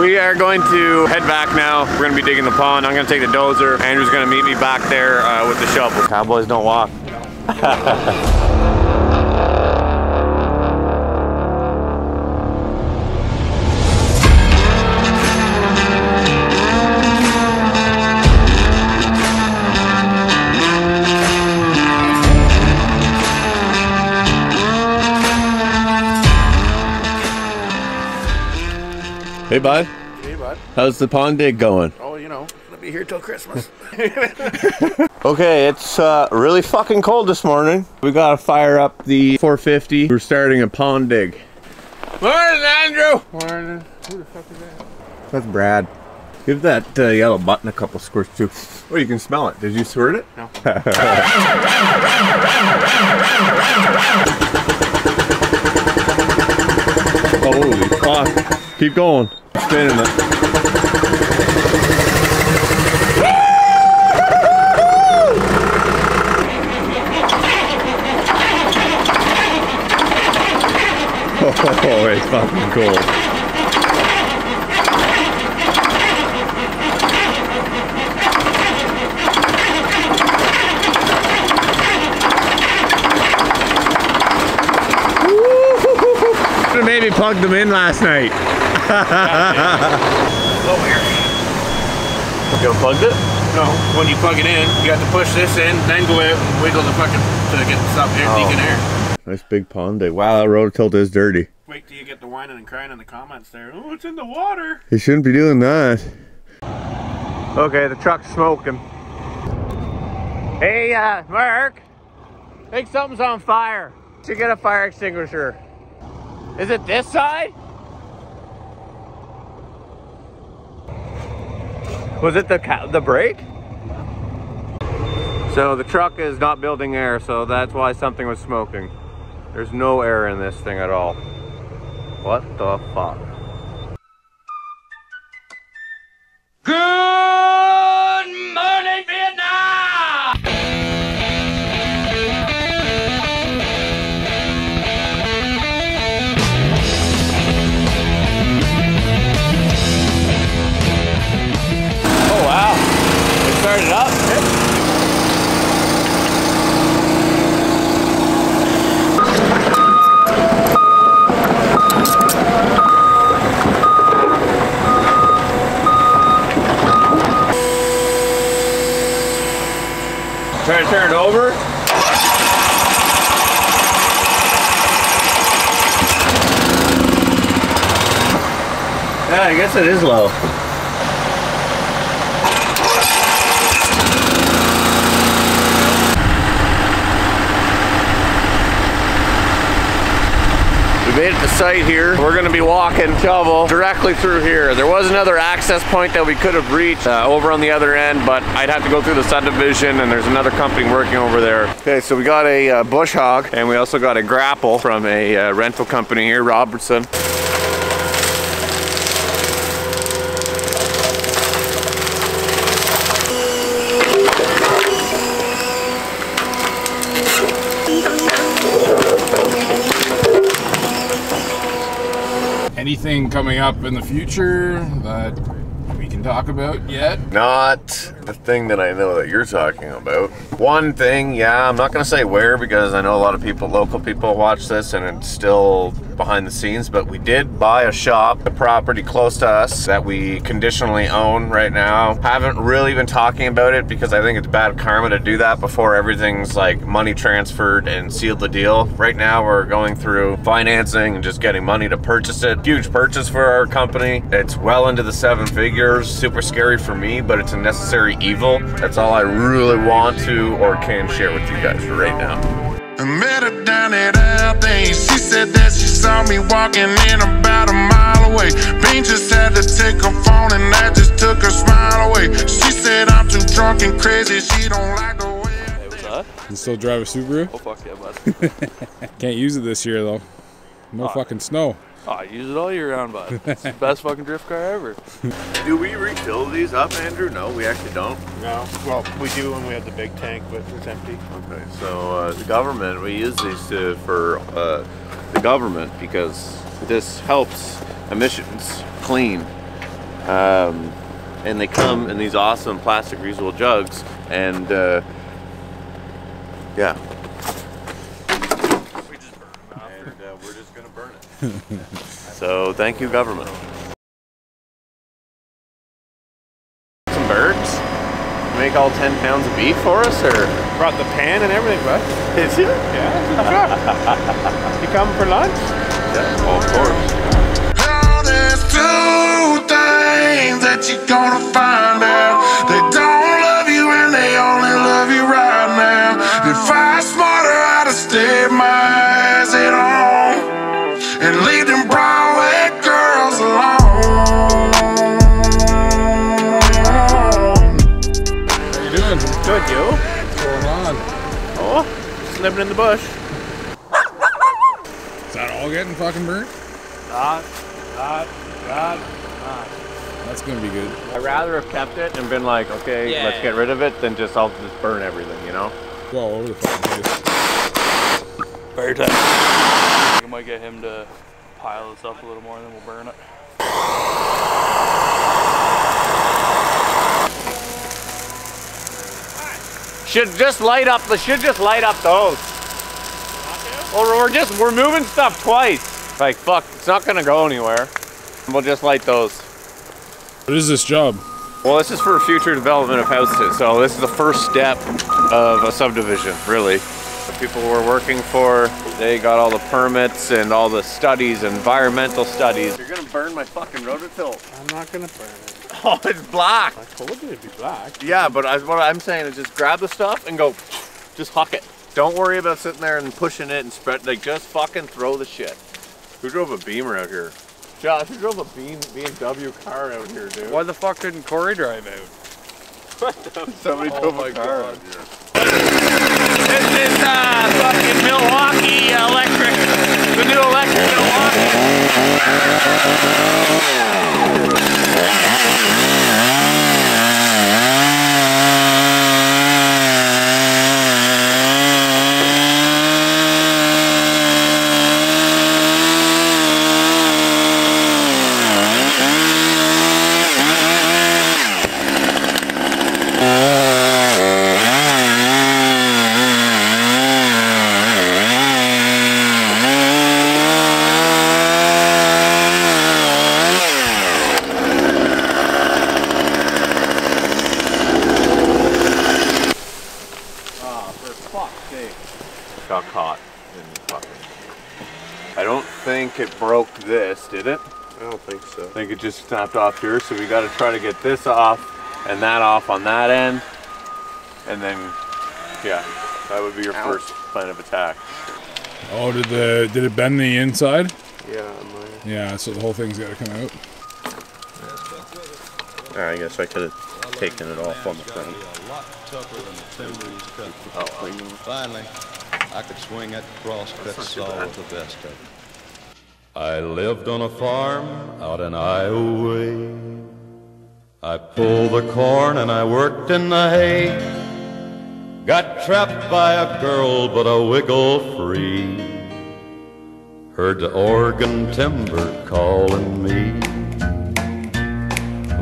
We are going to head back now. We're gonna be digging the pond. I'm gonna take the dozer. Andrew's gonna meet me back there with the shovel. Cowboys don't walk. Hey, bud. Hey, bud. How's the pond dig going? Oh, you know, I'll be here till Christmas. Okay, it's really fucking cold this morning. We gotta fire up the 450. We're starting a pond dig. Morning, Andrew! Morning. Who the fuck is that? That's Brad. Give that yellow button a couple squirts too. Oh, you can smell it. Did you squirt it? No. Holy fuck. Keep going. Spinning it. Oh, it's fucking cool. Maybe plugged them in last night. Over here. You unplugged it? No, when you plug it in, you have to push this in, then go out and wiggle the fucking to get the stuff air, leaking air. Nice big pond dig. Wow, that road tilt is dirty. Wait till you get the whining and crying in the comments there. Oh, it's in the water. You shouldn't be doing that. Okay, the truck's smoking. Hey, Mark. I think something's on fire. Should get a fire extinguisher. Is it this side? Was it the brake? So the truck is not building air, so that's why something was smoking. There's no air in this thing at all. What the fuck? Good morning, Vietnam! Oh wow, it started up. Try to turn it over. Yeah, I guess it is low. We made it to site here. We're gonna be walking shovel directly through here. There was another access point that we could have reached over on the other end, but I'd have to go through the subdivision and there's another company working over there. Okay, so we got a bush hog and we also got a grapple from a rental company here, Robertson. Anything coming up in the future that we can talk about yet? Not the thing that I know that you're talking about. One thing, yeah, I'm not gonna say where because I know a lot of people, local people watch this and it's still behind the scenes, but we did buy a shop, a property close to us that we conditionally own right now. Haven't really been talking about it because I think it's bad karma to do that before everything's like money transferred and sealed the deal. Right now we're going through financing and just getting money to purchase it. Huge purchase for our company. It's well into the 7 figures, super scary for me, but it's a necessary evil. That's all I really want to or can share with you guys right now. I met her down at Althing. She said that she saw me walking in about a mile away. Bean just had to take her phone and that just took her smile away. She said I'm too drunk and crazy, she don't like the way. Hey, what's up? You still drive a Subaru? Oh fuck yeah, bud. Can't use it this year though. No fucking snow. Oh, I use it all year round, bud. It's the best fucking drift car ever. Do we refill these up, Andrew? No, we actually don't. No, well, we do when we have the big tank, but it's empty. Okay, so the government, we use these for the government because this helps emissions clean. And they come in these awesome plastic reusable jugs, and yeah. We just burn them out, and we're just gonna burn it. So thank you, government. Some birds? Make all 10 pounds of beef for us, or? Brought the pan and everything, bud. Did you? Yeah. You come for lunch? Yeah, well, of course. Now there's two things that you're gonna find out. They don't love you and they only love you right now. If I was smarter, I'd have stayed my eyes at home and leave them Broadway girls alone. How you doing? Good, you? What's going on? Oh, just living in the bush. Is that all getting fucking burnt? Not. That's gonna be good. I'd rather have kept it and been like, okay, let's get rid of it, than just I'll just burn everything, you know? Go all over the fucking place. Fire time. I might get him to pile this up a little more and then we'll burn it. Should just light up those. Or we're moving stuff twice. Like, fuck, it's not gonna go anywhere. We'll just light those. What is this job? Well, this is for future development of houses, so this is the first step of a subdivision, really. The people we're working for, they got all the permits and all the studies, environmental studies. You're gonna burn my fucking rototill. I'm not gonna burn it. Oh, it's black. I told you it'd be black. Yeah, but what I'm saying is just grab the stuff and go, just huck it. Don't worry about sitting there and pushing it and spread, like just fucking throw the shit. Who drove a Beamer out here? Josh, who drove a BMW car out here, dude? Why the fuck didn't Corey drive out? Somebody drove a car out here. This is fucking Milwaukee electric, the new electric got caught in the fucking. I don't think it broke this, did it? I don't think so. I think it just snapped off here, so we got to try to get this off and that off on that end, and then yeah, that would be your first plan of attack. Oh, did it bend the inside? Yeah, Yeah, so the whole thing's got to come out. I guess I could have taken it off on the front. Finally, I could swing that cross-cut saw with the best of it. I lived on a farm out in Iowa. I pulled the corn and I worked in the hay. Got trapped by a girl, but I wiggled free. Heard the Oregon timber calling me.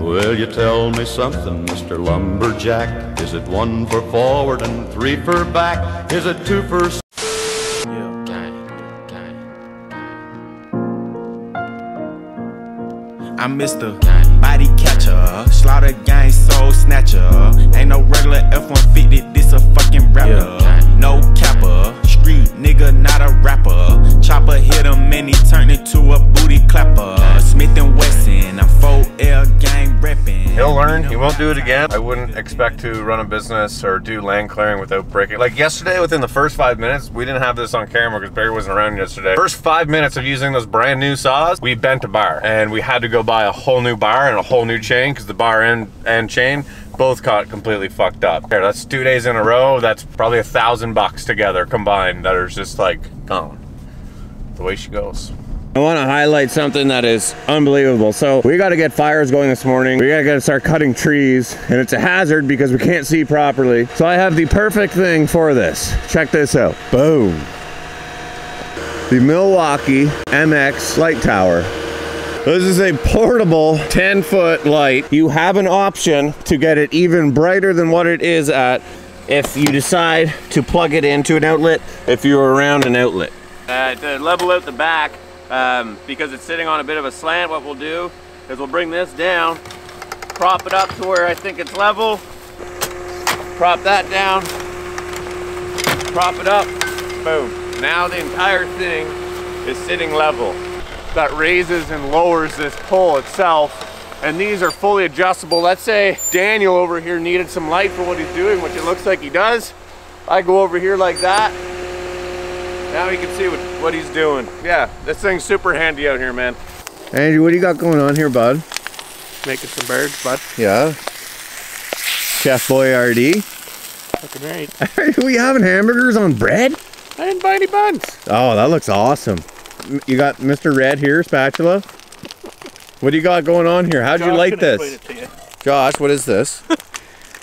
Will you tell me something, Mr. Lumberjack? Is it 1 for forward and 3 for back? Is it 2 for... I'm Mr. Body Catcher, Slaughter Gang Soul Snatcher. Ain't no regular F-150, this a fucking rapper. No capper, street nigga, not a rapper. Chopper hit him and he turned into a booty clapper. Smith & Wesson, I'm 4L gang reppin'. He'll learn, he won't do it again. I wouldn't expect to run a business or do land clearing without breaking. Like yesterday, within the first 5 minutes, we didn't have this on camera because Barry wasn't around yesterday. First 5 minutes of using those brand new saws, we bent a bar and we had to go buy a whole new bar and a whole new chain because the bar and chain both got completely fucked up. Here, that's 2 days in a row. That's probably $1,000 together combined that are just like gone. The way she goes. I want to highlight something that is unbelievable. So we got to get fires going this morning. We got to start cutting trees, and it's a hazard because we can't see properly. So I have the perfect thing for this. Check this out. Boom. The Milwaukee MX light tower. This is a portable 10-foot light. You have an option to get it even brighter than what it is at if you decide to plug it into an outlet, if you're around an outlet. To level out the back, because it's sitting on a bit of a slant, what we'll do is we'll bring this down, prop it up to where I think it's level, prop that down, prop it up, boom. Now the entire thing is sitting level. That raises and lowers this pole itself, and these are fully adjustable. Let's say Daniel over here needed some light for what he's doing, which it looks like he does. I go over here like that. Now you can see what he's doing. Yeah, this thing's super handy out here, man. Andrew, what do you got going on here, bud? Making some birds, bud. Yeah. Chef Boyardee. Looking great. Are we having hamburgers on bread? I didn't buy any buns. Oh, that looks awesome. You got Mr. Red here, spatula. What do you got going on here? How'd you like this? Josh, what is this?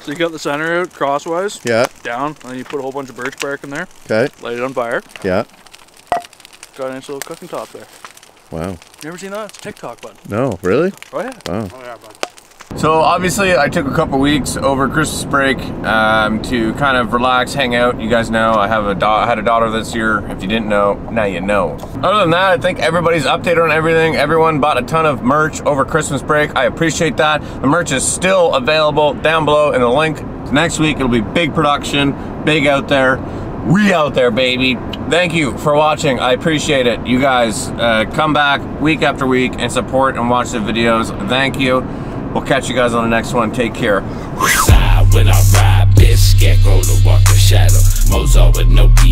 So you got the center out crosswise. Yeah. Down, and then you put a whole bunch of birch bark in there. Okay. Light it on fire. Yeah. Got a nice little cooking top there. Wow. Never seen that? It's TikTok, bud. No, really? Oh yeah. Wow. Oh yeah, bud. So obviously I took a couple weeks over Christmas break to kind of relax, hang out. You guys know I have I had a daughter this year. If you didn't know, now you know. Other than that, I think everybody's updated on everything. Everyone bought a ton of merch over Christmas break. I appreciate that. The merch is still available down below in the link. Next week it'll be big production, big out there. We out there, baby. Thank you for watching. I appreciate it. You guys come back week after week and support and watch the videos. Thank you. We'll catch you guys on the next one. Take care.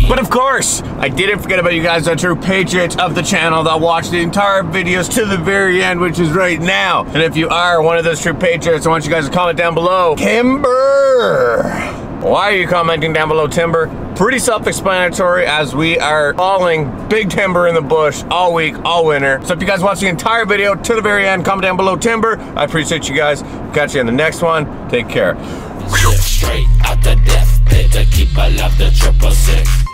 But of course, I didn't forget about you guys, the true patriots of the channel that watch the entire videos to the very end, which is right now. And if you are one of those true patriots, I want you guys to comment down below. Timber! Why are you commenting down below, Timber? Pretty self-explanatory, as we are hauling big timber in the bush all week, all winter. So if you guys watch the entire video to the very end, comment down below, Timber. I appreciate you guys. Catch you in the next one. Take care. Straight out the death pit to keep alive the 666.